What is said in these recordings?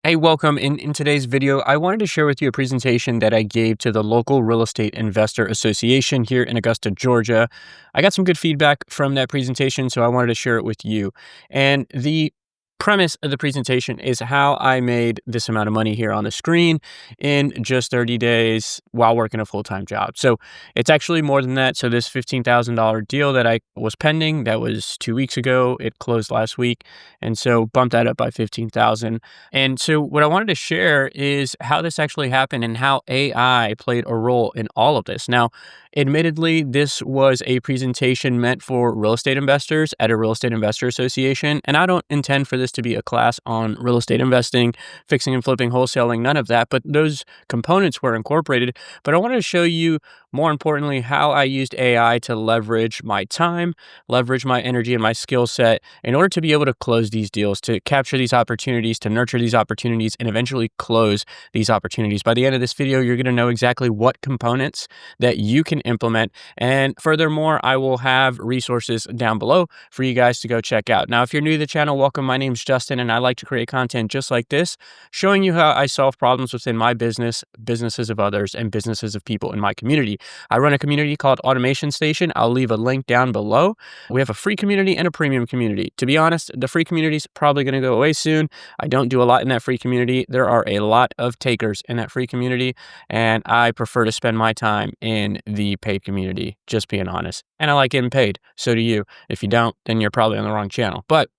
Hey, welcome. In today's video, I wanted to share with you a presentation that I gave to the local Real Estate Investor Association here in Augusta, Georgia. I got some good feedback from that presentation, so I wanted to share it with you. And the premise of the presentation is how I made this amount of money here on the screen in just 30 days while working a full-time job. So it's actually more than that. So this $15,000 deal that I was pending, that was 2 weeks ago, it closed last week. And so bumped that up by 15,000. And so what I wanted to share is how this actually happened and how AI played a role in all of this. Now, admittedly, this was a presentation meant for real estate investors at a real estate investor association, and I don't intend for this to be a class on real estate investing, fixing and flipping, wholesaling, none of that, but those components were incorporated. But I wanted to show you, more importantly, how I used AI to leverage my time, leverage my energy and my skill set in order to be able to close these deals, to capture these opportunities, to nurture these opportunities, and eventually close these opportunities. By the end of this video, you're going to know exactly what components that you can implement. And furthermore, I will have resources down below for you guys to go check out. Now, if you're new to the channel, welcome. My name's Justin, and I like to create content just like this, showing you how I solve problems within my business, businesses of others, and businesses of people in my community. I run a community called Automation Station. I'll leave a link down below. We have a free community and a premium community. To be honest, the free community is probably going to go away soon. I don't do a lot in that free community. There are a lot of takers in that free community, and I prefer to spend my time in the paid community, just being honest. And I like getting paid. So do you. If you don't, then you're probably on the wrong channel. But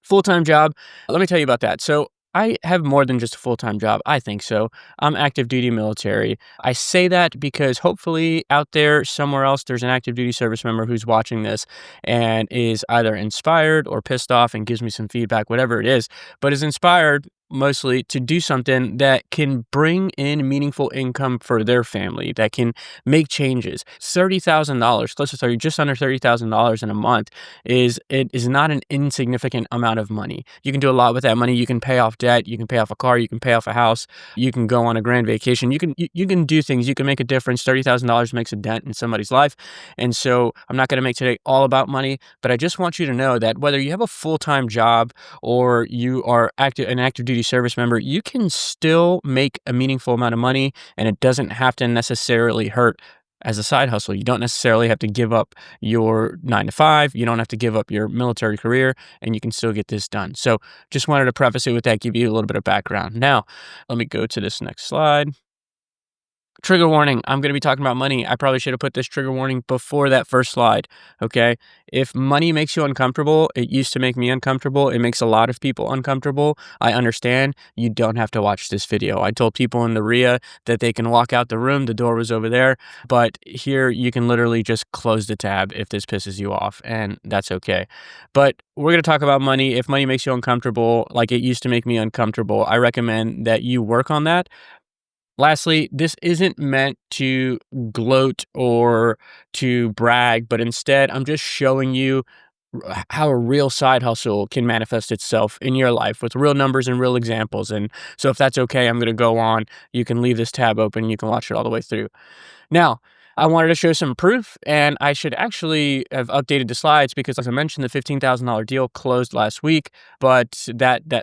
full-time job, let me tell you about that. So I have more than just a full-time job. I think so. I'm active duty military. I say that because hopefully out there somewhere else, there's an active duty service member who's watching this and is either inspired or pissed off and gives me some feedback, whatever it is, but is inspired mostly to do something that can bring in meaningful income for their family, that can make changes. $30,000, close to 30, just under $30,000 in a month is not an insignificant amount of money. You can do a lot with that money. You can pay off debt, you can pay off a car, you can pay off a house, you can go on a grand vacation, you can do things, you can make a difference. $30,000 makes a dent in somebody's life. And so I'm not going to make today all about money, but I just want you to know that whether you have a full-time job or you are an active duty service member, you can still make a meaningful amount of money, and it doesn't have to necessarily hurt as a side hustle. You don't necessarily have to give up your 9 to 5. You don't have to give up your military career, and you can still get this done. So just wanted to preface it with that, give you a little bit of background. Now, let me go to this next slide. Trigger warning, I'm going to be talking about money. I probably should have put this trigger warning before that first slide, okay? If money makes you uncomfortable, it used to make me uncomfortable. It makes a lot of people uncomfortable. I understand. You don't have to watch this video. I told people in the RIA that they can walk out the room. The door was over there. But here, you can literally just close the tab if this pisses you off, and that's okay. But we're going to talk about money. If money makes you uncomfortable, like it used to make me uncomfortable, I recommend that you work on that. Lastly, this isn't meant to gloat or to brag, but instead, I'm just showing you how a real side hustle can manifest itself in your life with real numbers and real examples. And so if that's okay, I'm going to go on. You can leave this tab open. You can watch it all the way through. Now, I wanted to show some proof, and I should actually have updated the slides because, as I mentioned, the $15,000 deal closed last week, but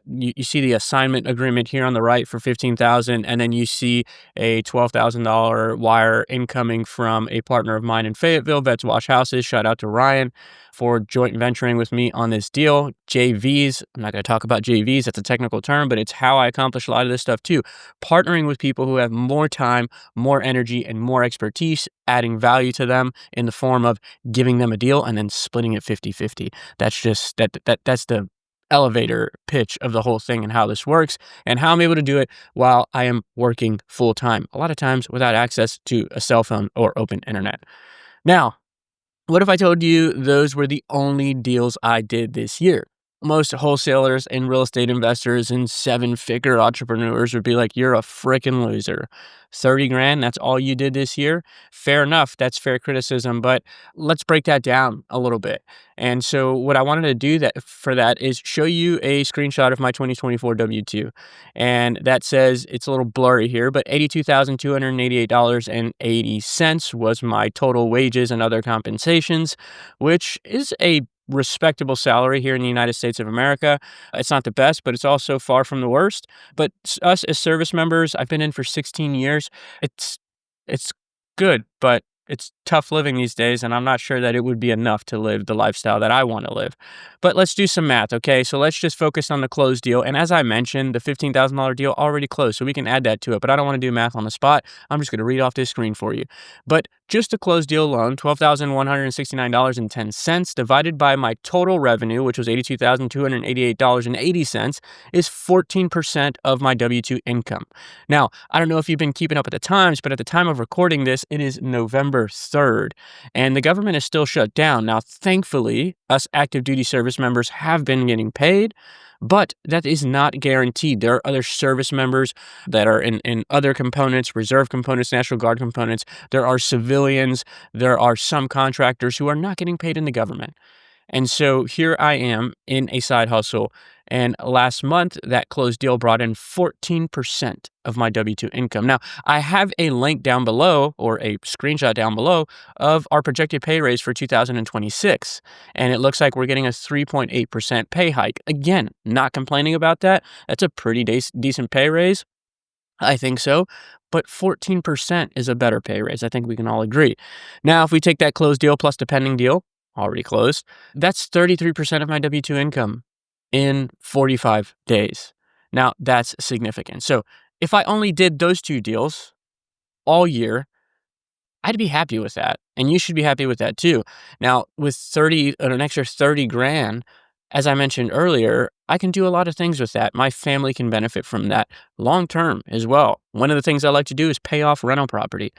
you see the assignment agreement here on the right for $15,000, and then you see a $12,000 wire incoming from a partner of mine in Fayetteville, Vets Wash Houses. Shout out to Ryan for joint venturing with me on this deal. JVs, I'm not going to talk about JVs, that's a technical term, but it's how I accomplish a lot of this stuff too. Partnering with people who have more time, more energy, and more expertise, adding value to them in the form of giving them a deal and then splitting it 50-50. That's just, that's the elevator pitch of the whole thing and how this works and how I'm able to do it while I am working full time, a lot of times without access to a cell phone or open internet. Now, what if I told you those were the only deals I did this year? Most wholesalers and real estate investors and 7-figure entrepreneurs would be like, you're a freaking loser. 30 grand, that's all you did this year? Fair enough, that's fair criticism, but let's break that down a little bit. And so what I wanted to do for that is show you a screenshot of my 2024 W-2. And that says, it's a little blurry here, but $82,288.80 was my total wages and other compensations, which is a respectable salary here in the United States of America. It's not the best, but it's also far from the worst. But us as service members, I've been in for 16 years. It's good, but it's tough living these days, and I'm not sure that it would be enough to live the lifestyle that I want to live. But let's do some math, okay? So let's just focus on the closed deal. And as I mentioned, the $15,000 deal already closed, so we can add that to it. But I don't want to do math on the spot. I'm just going to read off this screen for you. But just the closed deal alone, $12,169.10 divided by my total revenue, which was $82,288.80, is 14% of my W-2 income. Now, I don't know if you've been keeping up at the times, but at the time of recording this, it is November 3rd, and the government is still shut down. Now, thankfully, us active duty service members have been getting paid, but that is not guaranteed. There are other service members that are in other components, reserve components, National Guard components. There are civilians. There are some contractors who are not getting paid in the government. And so here I am in a side hustle. And last month, that closed deal brought in 14% of my W-2 income. Now, I have a link down below, or a screenshot down below, of our projected pay raise for 2026. And it looks like we're getting a 3.8% pay hike. Again, not complaining about that. That's a pretty decent pay raise. I think so. But 14% is a better pay raise. I think we can all agree. Now, if we take that closed deal plus the pending deal, already closed, that's 33% of my W-2 income in 45 days. Now, that's significant. So if I only did those two deals all year, I'd be happy with that. And you should be happy with that too. Now, with an extra 30 grand, as I mentioned earlier, I can do a lot of things with that. My family can benefit from that long term as well. One of the things I like to do is pay off rental property.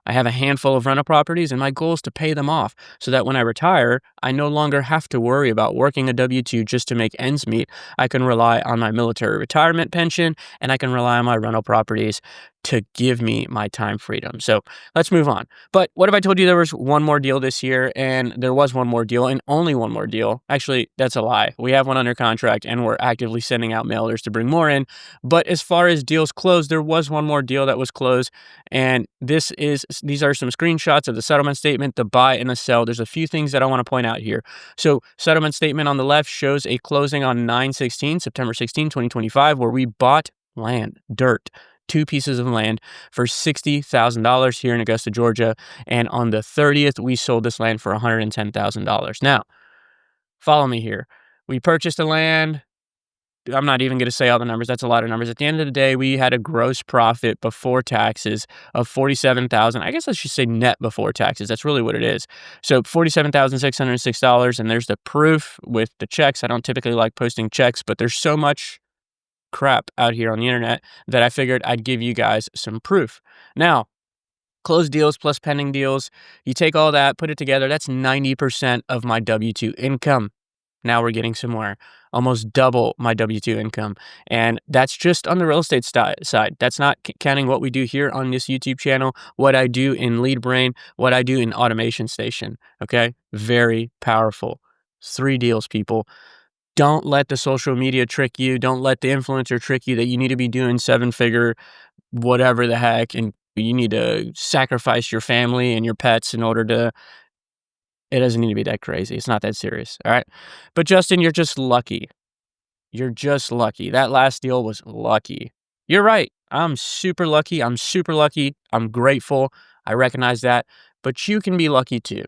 I have a handful of rental properties, and my goal is to pay them off so that when I retire, I no longer have to worry about working a W-2 just to make ends meet. I can rely on my military retirement pension, and I can rely on my rental properties to give me my time freedom. So let's move on. But what if I told you there was one more deal this year, and there was one more deal and only one more deal? Actually, that's a lie. We have one under contract, and we're actively sending out mailers to bring more in. But as far as deals closed, there was one more deal that was closed, and these are some screenshots of the settlement statement, the buy and the sell. There's a few things that I want to point out here. So settlement statement on the left shows a closing on September 16, 2025, where we bought land, dirt, 2 pieces of land for $60,000 here in Augusta, Georgia. And on the 30th, we sold this land for $110,000. Now, follow me here. We purchased the land. I'm not even going to say all the numbers. That's a lot of numbers. At the end of the day, we had a gross profit before taxes of $47,000. I guess I should say net before taxes. That's really what it is. So $47,606. And there's the proof with the checks. I don't typically like posting checks, but there's so much crap out here on the internet that I figured I'd give you guys some proof. Now, closed deals plus pending deals, you take all that, put it together, that's 90% of my W-2 income. Now we're getting somewhere, almost double my W-2 income. And that's just on the real estate side. That's not counting what we do here on this YouTube channel, what I do in LeadBrain, what I do in Automation Station, okay? Very powerful. 3 deals, people. Don't let the social media trick you. Don't let the influencer trick you that you need to be doing 7-figure, whatever the heck, and you need to sacrifice your family and your pets in order to. It doesn't need to be that crazy. It's not that serious, all right? But Justin, you're just lucky. You're just lucky. That last deal was lucky. You're right. I'm super lucky. I'm grateful. I recognize that. But you can be lucky too.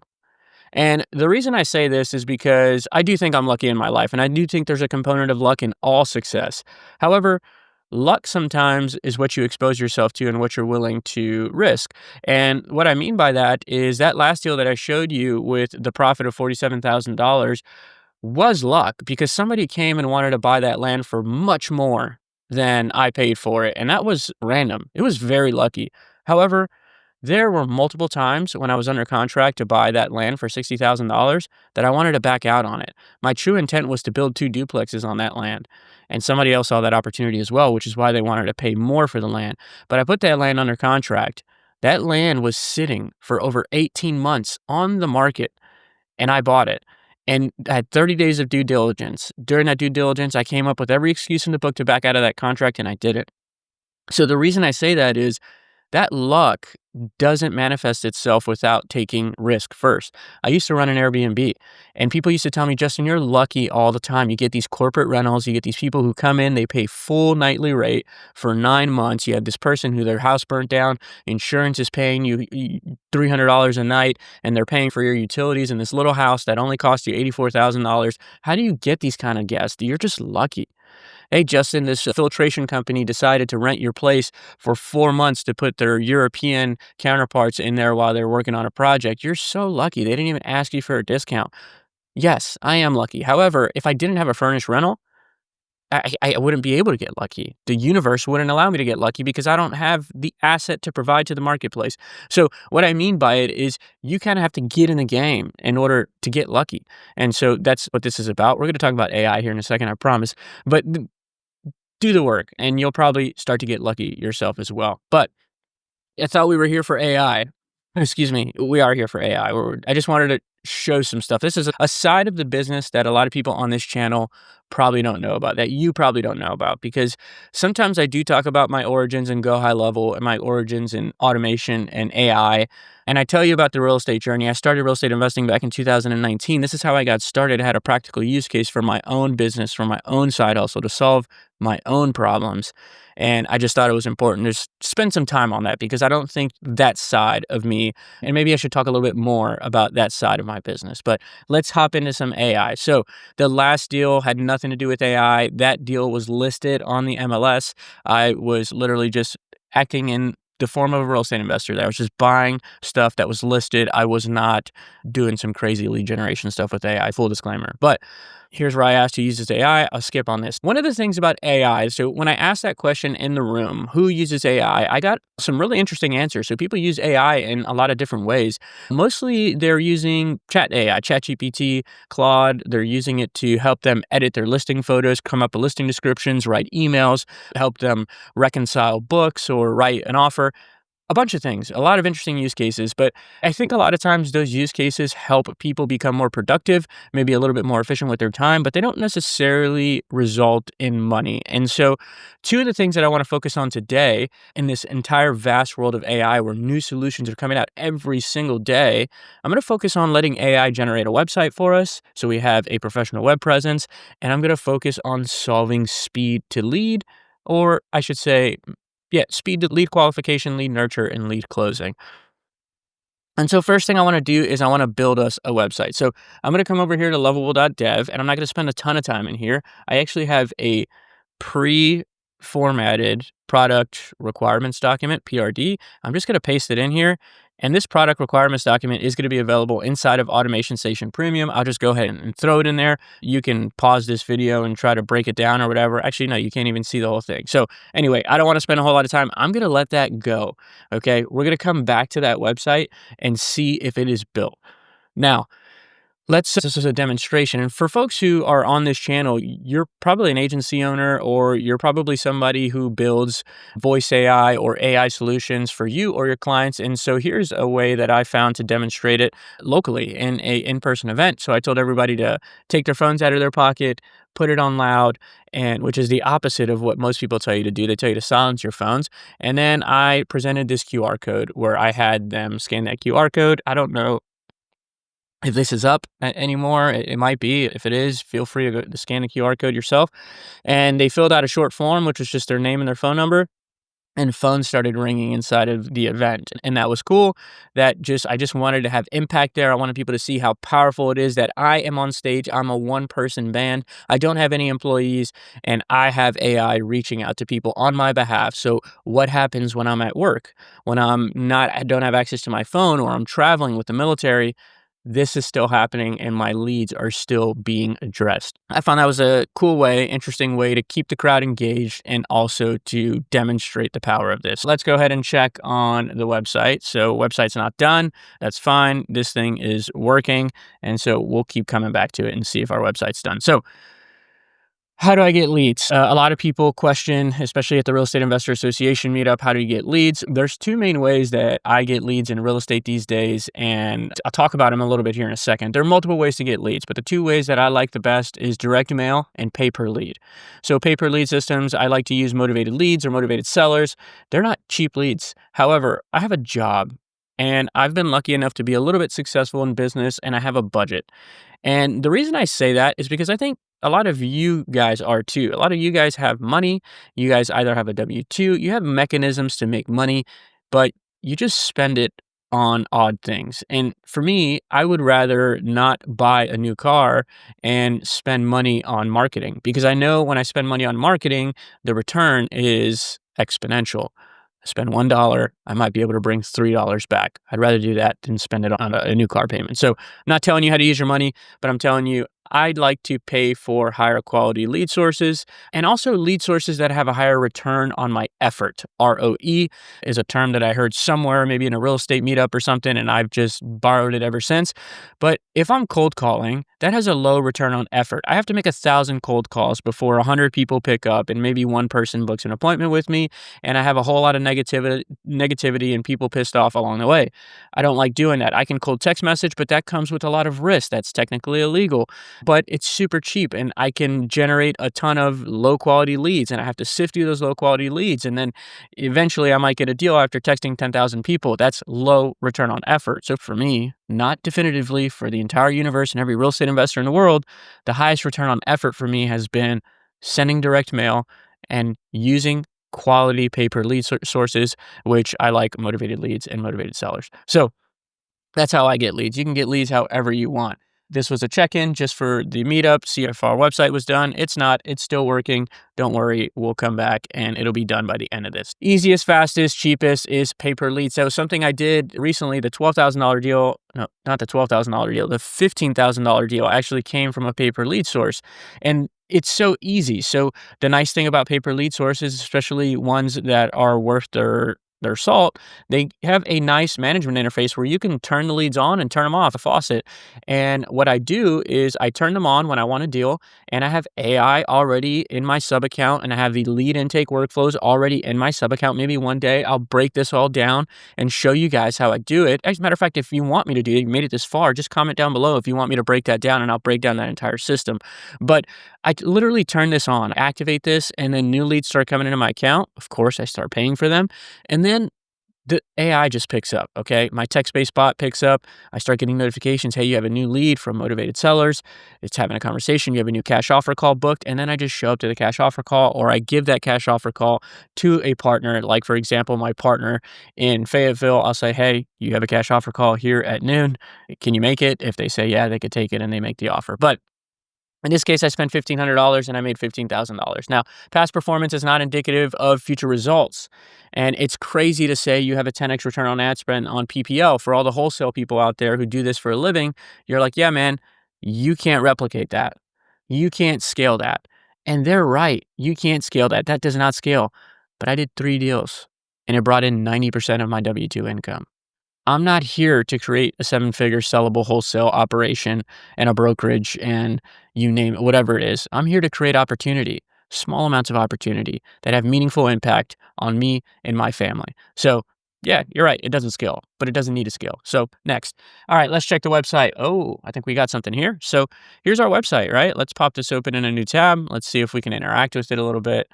And the reason I say this is because I do think I'm lucky in my life, and I do think there's a component of luck in all success. However, luck sometimes is what you expose yourself to and what you're willing to risk. And what I mean by that is that last deal that I showed you with the profit of $47,000 was luck, because somebody came and wanted to buy that land for much more than I paid for it. And that was random. It was very lucky. However, there were multiple times when I was under contract to buy that land for $60,000 that I wanted to back out on it. My true intent was to build 2 duplexes on that land. And somebody else saw that opportunity as well, which is why they wanted to pay more for the land. But I put that land under contract. That land was sitting for over 18 months on the market, and I bought it. And I had 30 days of due diligence. During that due diligence, I came up with every excuse in the book to back out of that contract, and I did it. So the reason I say that is that luck doesn't manifest itself without taking risk first. I used to run an Airbnb, and people used to tell me, Justin, you're lucky all the time. You get these corporate rentals, you get these people who come in, they pay full nightly rate for 9 months. You have this person who their house burnt down, insurance is paying you $300 a night, and they're paying for your utilities in this little house that only cost you $84,000. How do you get these kind of guests? You're just lucky. Hey, Justin, this filtration company decided to rent your place for 4 months to put their European counterparts in there while they're working on a project. You're so lucky. They didn't even ask you for a discount. Yes, I am lucky. However, if I didn't have a furnished rental, I wouldn't be able to get lucky. The universe wouldn't allow me to get lucky because I don't have the asset to provide to the marketplace. So what I mean by it is you kind of have to get in the game in order to get lucky. And so that's what this is about. We're going to talk about AI here in a second, I promise. But do the work and you'll probably start to get lucky yourself as well. But I thought we were here for AI. Excuse me. We are here for AI. I just wanted to show some stuff. This is a side of the business that a lot of people on this channel probably don't know about, that you probably don't know about, because sometimes I do talk about my origins and go high level and my origins in automation and AI. And I tell you about the real estate journey. I started real estate investing back in 2019. This is how I got started. I had a practical use case for my own business, for my own side hustle to solve my own problems. And I just thought it was important to spend some time on that because I don't think that side of me, and maybe I should talk a little bit more about that side of my business. But let's hop into some AI. So the last deal had nothing to do with AI. That deal was listed on the MLS. I was literally just acting in the form of a real estate investor there. I was just buying stuff that was listed. I was not doing some crazy lead generation stuff with AI, full disclaimer. But here's where I asked who uses AI. I'll skip on this. One of the things about AI, so when I asked that question in the room, who uses AI, I got some really interesting answers. So people use AI in a lot of different ways. Mostly they're using chat AI, ｃhatGPT, Claude. They're using it to help them edit their listing photos, come up with listing descriptions, write emails, help them reconcile books or write an offer. A bunch of things, a lot of interesting use cases, but I think a lot of times those use cases help people become more productive, maybe a little bit more efficient with their time, but they don't necessarily result in money. And so two of the things that I want to focus on today in this entire vast world of AI where new solutions are coming out every single day, I'm going to focus on letting AI generate a website for us so we have a professional web presence, and I'm going to focus on solving speed to lead, or I should say, speed to lead qualification, lead nurture, and lead closing. And so first thing I want to do is I want to build us a website. So I'm going to come over here to lovable.dev, and I'm not going to spend a ton of time in here. I actually have a pre-formatted product requirements document, PRD. I'm just going to paste it in here. And this product requirements document is going to be available inside of Automation Station Premium. I'll just go ahead and throw it in there. You can pause this video and try to break it down or whatever. Actually, no, you can't even see the whole thing. So anyway, I don't want to spend a whole lot of time. I'm going to let that go. Okay. We're going to come back to that website and see if it is built. Now, this is a demonstration. And for folks who are on this channel, you're probably an agency owner, or you're probably somebody who builds voice AI or AI solutions for you or your clients. And so here's a way that I found to demonstrate it locally in a in-person event. So I told everybody to take their phones out of their pocket, put it on loud, and which is the opposite of what most people tell you to do. They tell you to silence your phones. And then I presented this QR code where I had them scan that QR code. I don't know if this is up anymore. It might be. If it is, feel free to go to scan the QR code yourself. And they filled out a short form, which was just their name and their phone number. And phones started ringing inside of the event. And that was cool. I just wanted to have impact there. I wanted people to see how powerful it is that I am on stage. I'm a one-person band. I don't have any employees, and I have AI reaching out to people on my behalf. So what happens when I'm at work? When I don't have access to my phone, or I'm traveling with the military, this is still happening and my leads are still being addressed. I found that was a cool way, interesting way to keep the crowd engaged and also to demonstrate the power of this. Let's go ahead and check on the website. So website's not done. That's fine. This thing is working. And so we'll keep coming back to it and see if our website's done. So How do I get leads? A lot of people question, especially at the Real Estate Investor Association meetup, how do you get leads? There's two main ways that I get leads in real estate these days, and I'll talk about them a little bit here in a second. There are multiple ways to get leads, but the two ways that I like the best is direct mail and pay per lead. So pay per lead systems, I like to use motivated leads or motivated sellers. They're not cheap leads. However, I have a job and I've been lucky enough to be a little bit successful in business and I have a budget. And the reason I say that is because I think a lot of you guys are too. A lot of you guys have money. You guys either have a W-2, you have mechanisms to make money, but you just spend it on odd things. And for me, I would rather not buy a new car and spend money on marketing because I know when I spend money on marketing, the return is exponential. I spend $1, I might be able to bring $3 back. I'd rather do that than spend it on a new car payment. So I'm not telling you how to use your money, but I'm telling you I'd like to pay for higher quality lead sources and also lead sources that have a higher return on my effort. ROE is a term that I heard somewhere, maybe in a real estate meetup or something, and I've just borrowed it ever since. But if I'm cold calling, that has a low return on effort. I have to make 1,000 cold calls before 100 people pick up and maybe one person books an appointment with me, and I have a whole lot of negativity and people pissed off along the way. I don't like doing that. I can cold text message, but that comes with a lot of risk. That's technically illegal, but it's super cheap and I can generate a ton of low quality leads and I have to sift through those low quality leads. And then eventually I might get a deal after texting 10,000 people. That's low return on effort. So for me, not definitively for the entire universe and every real estate investor in the world, the highest return on effort for me has been sending direct mail and using quality pay per lead sources, which I like motivated leads and motivated sellers. So that's how I get leads. You can get leads however you want. This was a check-in just for the meetup, see if our website was done. It's not, it's still working. Don't worry, we'll come back and it'll be done by the end of this. Easiest, fastest, cheapest is pay per lead. So something I did recently, the $12,000 deal, no, not the $12,000 deal, the $15,000 deal actually came from a pay per lead source. And it's so easy. So the nice thing about pay per lead sources, especially ones that are worth their salt, they have a nice management interface where you can turn the leads on and turn them off, a faucet. And what I do is I turn them on when I want a deal, and I have AI already in my sub account, and I have the lead intake workflows already in my sub account. Maybe one day I'll break this all down and show you guys how I do it. As a matter of fact, if you want me to do it, you made it this far, just comment down below if you want me to break that down, and I'll break down that entire system. But I literally turn this on, activate this, and then new leads start coming into my account. Of course, I start paying for them. And then the AI just picks up, okay? My text-based bot picks up. I start getting notifications. Hey, you have a new lead from Motivated Sellers. It's having a conversation. You have a new cash offer call booked. And then I just show up to the cash offer call, or I give that cash offer call to a partner. Like, for example, my partner in Fayetteville, I'll say, hey, you have a cash offer call here at noon. Can you make it? If they say, yeah, they could take it, and they make the offer. But in this case, I spent $1,500 and I made $15,000. Now, past performance is not indicative of future results. And it's crazy to say you have a 10x return on ad spend on PPL. For all the wholesale people out there who do this for a living, you're like, yeah, man, you can't replicate that. You can't scale that. And they're right. You can't scale that. That does not scale. But I did 3 deals and it brought in 90% of my W-2 income. I'm not here to create a 7-figure sellable wholesale operation and a brokerage and you name it, whatever it is. I'm here to create opportunity, small amounts of opportunity that have meaningful impact on me and my family. So yeah, you're right. It doesn't scale, but it doesn't need to scale. So next. All right, let's check the website. Oh, I think we got something here. So here's our website, right? Let's pop this open in a new tab. Let's see if we can interact with it a little bit.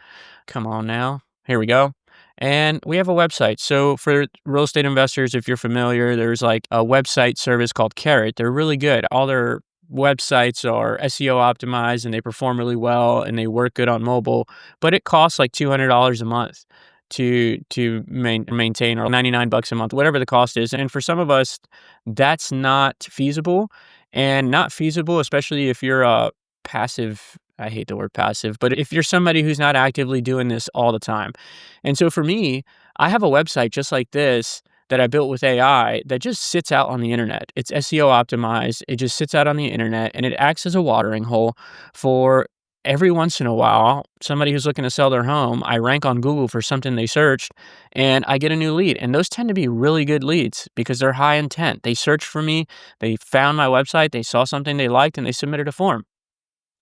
Come on now. Here we go. And we have a website. So for real estate investors, if you're familiar, there's like a website service called Carrot. They're really good. All their websites are SEO optimized and they perform really well and they work good on mobile, but it costs like $200 a month to maintain, or $99 a month, whatever the cost is. And for some of us, that's not feasible, and not feasible, especially if you're a passive, I hate the word passive, but if you're somebody who's not actively doing this all the time. And so for me, I have a website just like this that I built with AI that just sits out on the internet. It's SEO optimized. It just sits out on the internet and it acts as a watering hole for every once in a while, somebody who's looking to sell their home. I rank on Google for something they searched and I get a new lead. And those tend to be really good leads because they're high intent. They searched for me, they found my website, they saw something they liked, and they submitted a form.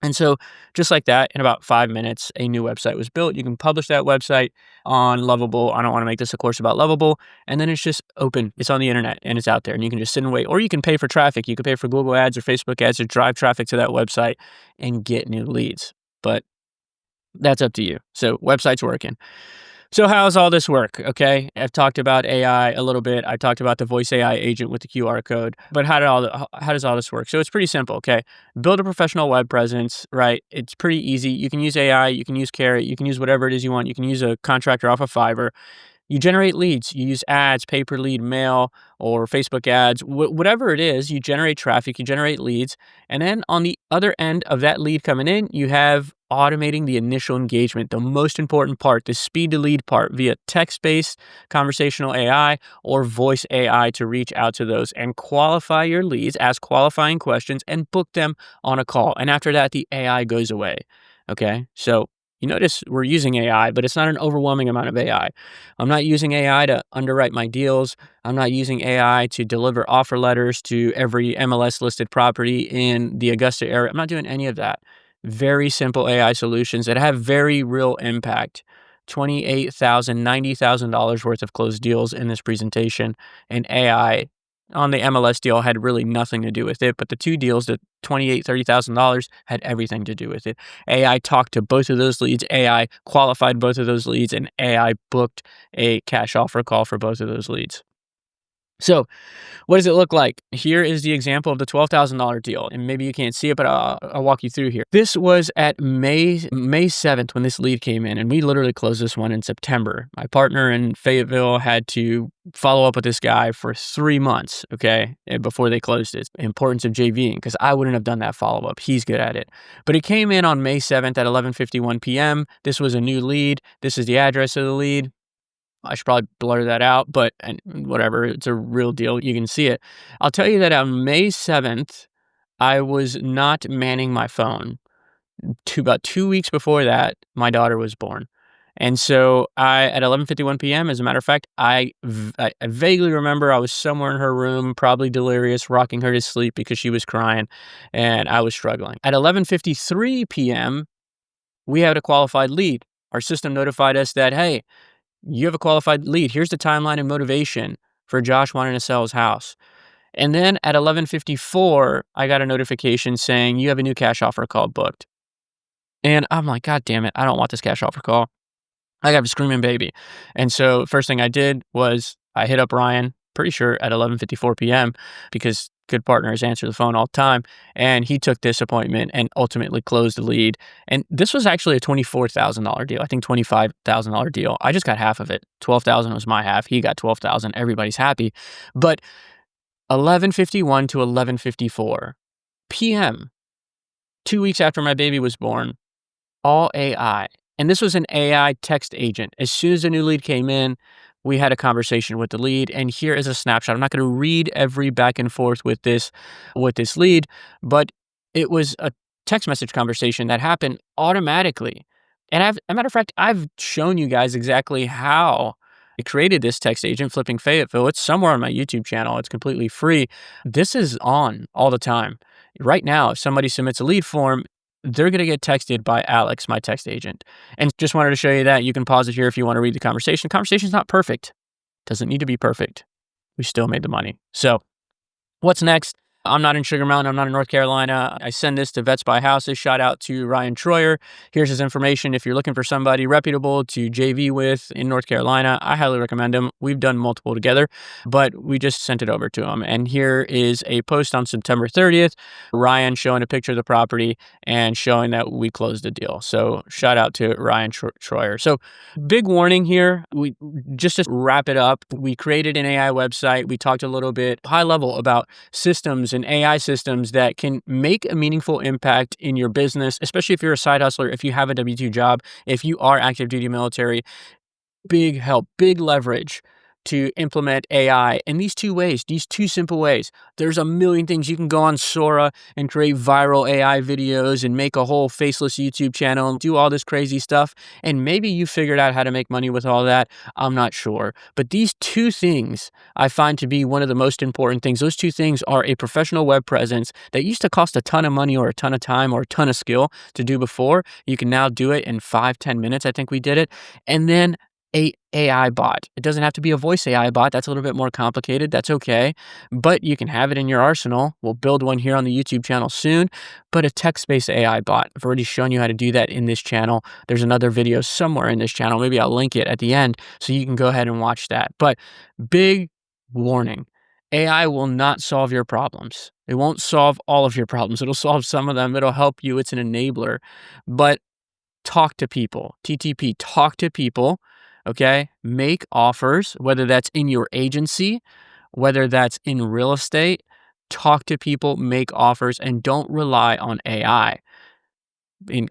And so just like that, in about 5 minutes, a new website was built. You can publish that website on Lovable. I don't want to make this a course about Lovable. And then it's just open. It's on the internet and it's out there and you can just sit and wait. Or you can pay for traffic. You can pay for Google ads or Facebook ads to drive traffic to that website and get new leads. But that's up to you. So website's working. So how does all this work? Okay, I've talked about AI a little bit. I talked about the voice AI agent with the QR code. But how does all this work? So it's pretty simple. Okay, build a professional web presence. Right, it's pretty easy. You can use AI. You can use Carrot. You can use whatever it is you want. You can use a contractor off of Fiverr. You generate leads. You use ads, pay per lead, mail, or Facebook ads, whatever it is. You generate traffic. You generate leads, and then on the other end of that lead coming in, you have automating the initial engagement, the most important part, the speed to lead part, via text-based conversational AI or voice AI to reach out to those and qualify your leads, ask qualifying questions, and book them on a call. And after that, the AI goes away. Okay, so you notice we're using AI, but it's not an overwhelming amount of AI. I'm not using AI to underwrite my deals. I'm not using AI to deliver offer letters to every MLS listed property in the Augusta area. I'm not doing any of that. Very simple AI solutions that have very real impact. $28,000, $90,000 worth of closed deals in this presentation, and AI on the MLS deal had really nothing to do with it, but the two deals, the $28,000, $30,000, had everything to do with it. AI talked to both of those leads, AI qualified both of those leads, and AI booked a cash offer call for both of those leads. So what does it look like? Here is the example of the $12,000 deal. And maybe you can't see it, but I'll walk you through here. This was at May 7th when this lead came in, and we literally closed this one in September. My partner in Fayetteville had to follow up with this guy for 3 months, okay, before they closed it. Importance of JVing, because I wouldn't have done that follow-up. He's good at it. But it came in on May 7th at 11:51 p.m. This was a new lead. This is the address of the lead. I should probably blur that out, but whatever, it's a real deal. You can see it. I'll tell you that on May 7th, I was not manning my phone. About 2 weeks before that, my daughter was born. And so at 11:51 p.m., as a matter of fact, I vaguely remember I was somewhere in her room, probably delirious, rocking her to sleep because she was crying and I was struggling. At 11:53 p.m., we had a qualified lead. Our system notified us that, hey, you have a qualified lead. Here's the timeline and motivation for Josh wanting to sell his house. And then at 11:54, I got a notification saying you have a new cash offer call booked. And I'm like, God damn it, I don't want this cash offer call. I got a screaming baby. And so first thing I did was I hit up Ryan, pretty sure at 11:54 p.m. because good partners answer the phone all the time. And he took this appointment and ultimately closed the lead. And this was actually a $24,000 deal. I think $25,000 deal. I just got half of it. $12,000 was my half. He got $12,000. Everybody's happy. But 11:51 to 11:54 p.m., 2 weeks after my baby was born, all AI. And this was an AI text agent. As soon as a new lead came in, we had a conversation with the lead, and here is a snapshot. I'm not going to read every back and forth with this lead, but it was a text message conversation that happened automatically. And as a matter of fact, I've shown you guys exactly how I created this text agent, Flipping Fayetteville. It's somewhere on my YouTube channel. It's completely free. This is on all the time. Right now, if somebody submits a lead form, they're going to get texted by Alex, my text agent. And just wanted to show you that. You can pause it here if you want to read the conversation. Conversation's not perfect. Doesn't need to be perfect. We still made the money. So what's next? I'm not in Sugar Mountain. I'm not in North Carolina. I send this to Vets Buy Houses. Shout out to Ryan Troyer. Here's his information. If you're looking for somebody reputable to JV with in North Carolina, I highly recommend him. We've done multiple together, but we just sent it over to him. And here is a post on September 30th, Ryan showing a picture of the property and showing that we closed the deal. So shout out to Ryan Troyer. So big warning here. We just to wrap it up, we created an AI website. We talked a little bit high level about systems and AI systems that can make a meaningful impact in your business, especially if you're a side hustler, if you have a W-2 job, if you are active duty military. Big help, big leverage to implement AI in these two ways, these two simple ways. There's a million things. You can go on Sora and create viral AI videos and make a whole faceless YouTube channel and do all this crazy stuff. And maybe you figured out how to make money with all that. I'm not sure. But these two things I find to be one of the most important things. Those two things are a professional web presence that used to cost a ton of money or a ton of time or a ton of skill to do before. You can now do it in 5-10 minutes. I think we did it. And then a AI bot. It doesn't have to be a voice AI bot. That's a little bit more complicated. That's okay. But you can have it in your arsenal. We'll build one here on the YouTube channel soon. But a text-based AI bot. I've already shown you how to do that in this channel. There's another video somewhere in this channel. Maybe I'll link it at the end so you can go ahead and watch that. But big warning. AI will not solve your problems. It won't solve all of your problems. It'll solve some of them. It'll help you. It's an enabler. But talk to people. TTP, talk to people. Okay, make offers, whether that's in your agency, whether that's in real estate. Talk to people, make offers, and don't rely on AI.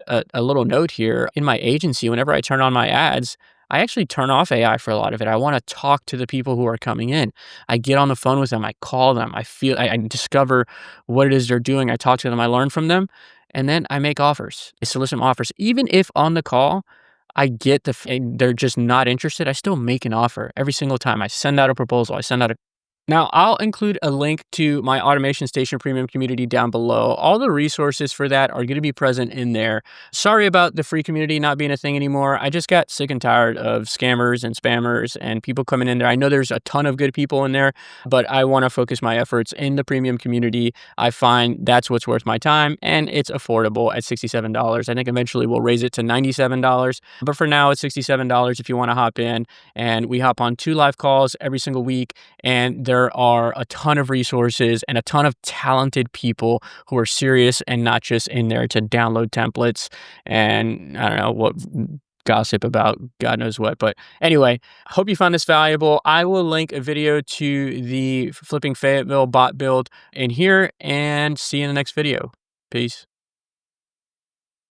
A little note here, in my agency, whenever I turn on my ads, I actually turn off AI for a lot of it. I want to talk to the people who are coming in. I get on the phone with them. I call them. I discover what it is they're doing. I talk to them. I learn from them. And then I make offers. I solicit offers. Even if on the call, I get they're just not interested, I still make an offer every single time. I send out a proposal. Now, I'll include a link to my Automation Station Premium community down below. All the resources for that are going to be present in there. Sorry about the free community not being a thing anymore. I just got sick and tired of scammers and spammers and people coming in there. I know there's a ton of good people in there, but I want to focus my efforts in the premium community. I find that's what's worth my time, and it's affordable at $67. I think eventually we'll raise it to $97, but for now it's $67 if you want to hop in. And we hop on 2 live calls every single week, and there are a ton of resources and a ton of talented people who are serious and not just in there to download templates and I don't know what gossip about God knows what. But anyway, hope you found this valuable. I will link a video to the Flipping Fayetteville bot build in here, and see you in the next video. Peace.